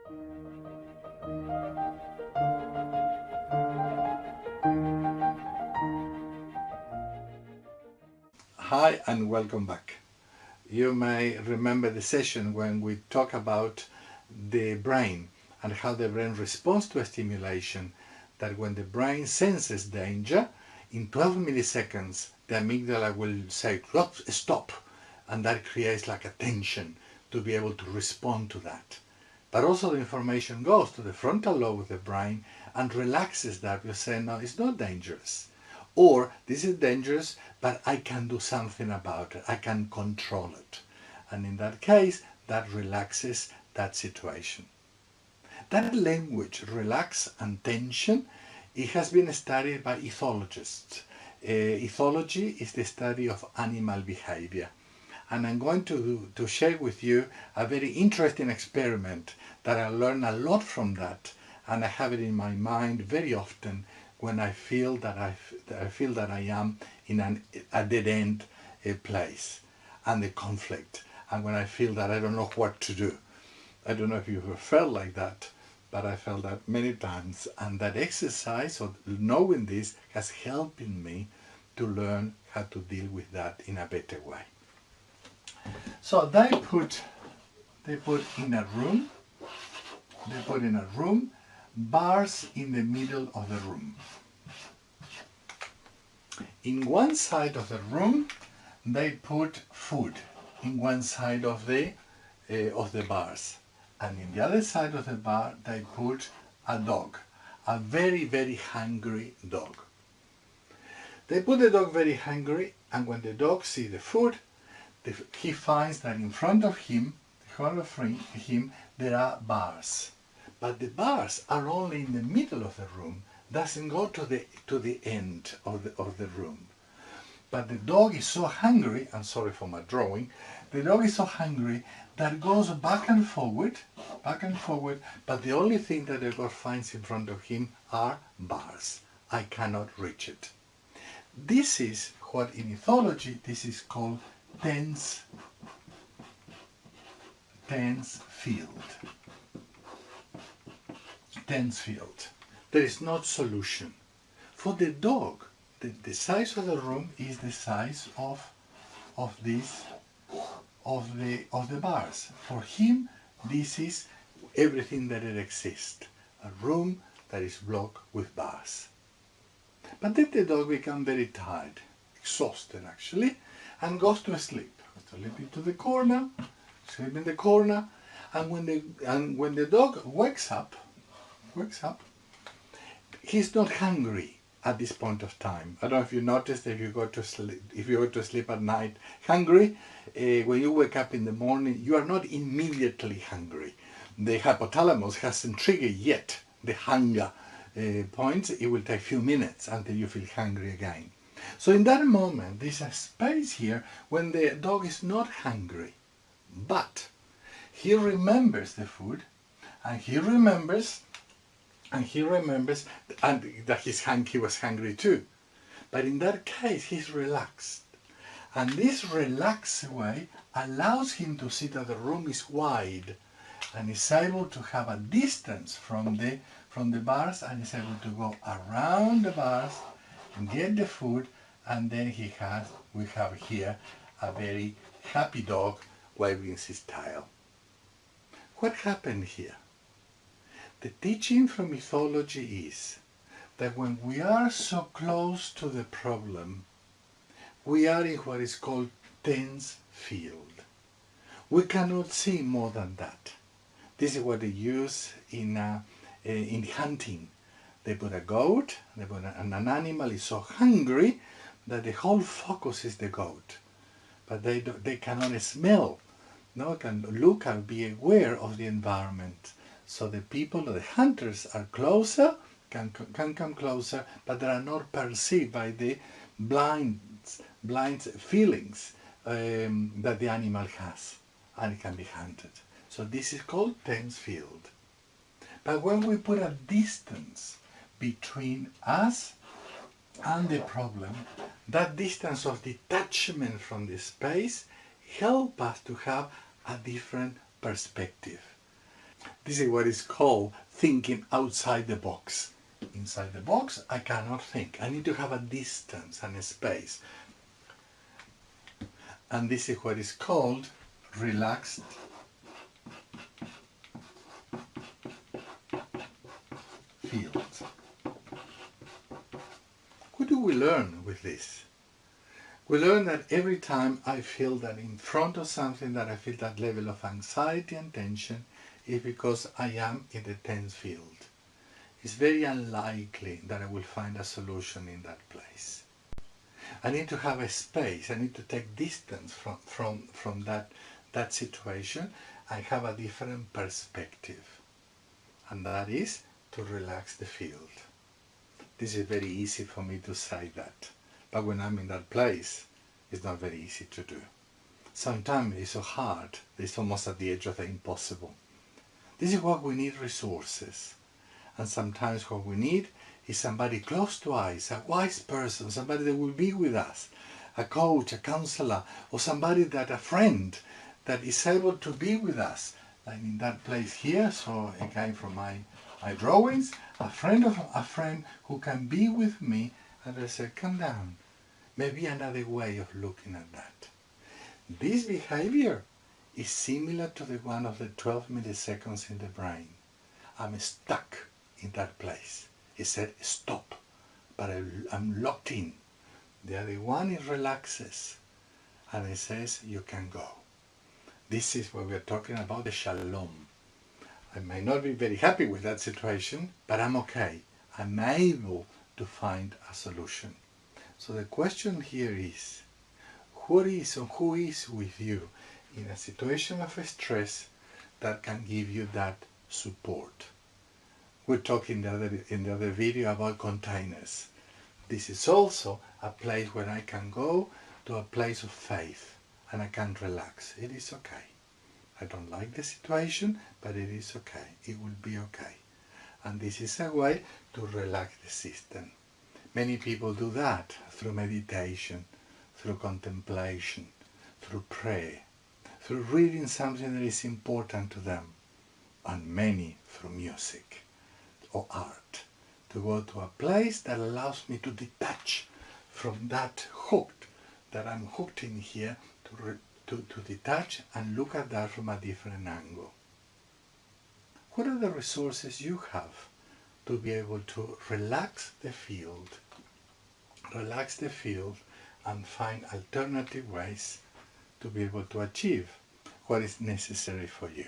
Hi and welcome back. You may remember the session when we talk about the brain and how the brain responds to a stimulation, that when the brain senses danger, in 12 milliseconds the amygdala will say stop, and that creates like a tension to be able to respond to that. But also the information goes to the frontal lobe of the brain and relaxes that. You say, no, it's not dangerous. Or this is dangerous, but I can do something about it. I can control it. And in that case, that relaxes that situation. That language, relax and tension, it has been studied by ethologists. Ethology is the study of animal behavior. And I'm going to share with you a very interesting experiment that I learned a lot from that, and I have it in my mind very often when I feel that I am in a dead-end place and the conflict, and when I feel that I don't know what to do. I don't know if you've ever felt like that, but I felt that many times, and that exercise of knowing this has helped me to learn how to deal with that in a better way. So they put in a room bars in the middle of the room. In one side of the room they put food in one side of the bars, and in the other side of the bar they put a dog, a very, very hungry dog. They put the dog very hungry, and when the dog sees the food, he finds that in front of him, there are bars. But the bars are only in the middle of the room, doesn't go to the end of the room. But the dog is so hungry, I'm sorry for my drawing, the dog is so hungry that it goes back and forward, but the only thing that the dog finds in front of him are bars. I cannot reach it. This is what in ethology, this is called tense field. Tense field. There is no solution. For the dog, the size of the room is the size of the bars. For him, this is everything that it exists. A room that is blocked with bars. But then the dog becomes very tired, exhausted actually, and goes to sleep. Sleep into the corner, sleep in the corner, and when the dog wakes up, he's not hungry at this point of time. I don't know if you noticed, if you go to sleep at night hungry, when you wake up in the morning, you are not immediately hungry. The hypothalamus hasn't triggered yet the hunger points. It will take a few minutes until you feel hungry again. So in that moment, there's a space here when the dog is not hungry, but he remembers the food, and he remembers that he was hungry too. But in that case, he's relaxed. And this relaxed way allows him to see that the room is wide, and is able to have a distance from the bars, and is able to go around the bars and get the food, and then we have here a very happy dog waving his tail. What happened here? The teaching from ethology is that when we are so close to the problem, we are in what is called tense field. We cannot see more than that. This is what they use in hunting. They put a goat, and an animal is so hungry that the whole focus is the goat. But they cannot smell, can look and be aware of the environment. So the people, the hunters, are closer, can come closer, but they are not perceived by the blind feelings that the animal has, and it can be hunted. So this is called tense field. But when we put a distance between us and the problem, that distance of detachment from the space helps us to have a different perspective. This is what is called thinking outside the box. Inside the box, I cannot think. I need to have a distance and a space. And this is what is called relaxed field. What do we learn with this? We learn that every time I feel that in front of something, that I feel that level of anxiety and tension, is because I am in the tense field. It's very unlikely that I will find a solution in that place. I need to have a space. I need to take distance from that situation and have a different perspective. And that is to relax the field. This is very easy for me to say that. But when I'm in that place, it's not very easy to do. Sometimes it's so hard, it's almost at the edge of the impossible. This is what we need, resources. And sometimes what we need is somebody close to us, a wise person, somebody that will be with us, a coach, a counselor, or somebody that, a friend, that is able to be with us. Like in that place here, so again from my drawings, a friend who can be with me, and I say, come down. Maybe another way of looking at that. This behavior is similar to the one of the 12 milliseconds in the brain. I'm stuck in that place. It said stop, but I'm locked in. The other one, it relaxes and it says you can go. This is what we're talking about, the shalom. I may not be very happy with that situation, but I'm okay. I'm able to find a solution. So the question here is, what is or who is with you in a situation of stress that can give you that support? We're talking in the other video about containers. This is also a place where I can go to a place of faith and I can relax. It is okay. I don't like the situation, but it is okay. It will be okay. And this is a way to relax the system. Many people do that through meditation, through contemplation, through prayer, through reading something that is important to them, and many through music or art, to go to a place that allows me to detach from that hooked, that I'm hooked in here, to detach and look at that from a different angle. What are the resources you have to be able to relax the field and find alternative ways to be able to achieve what is necessary for you?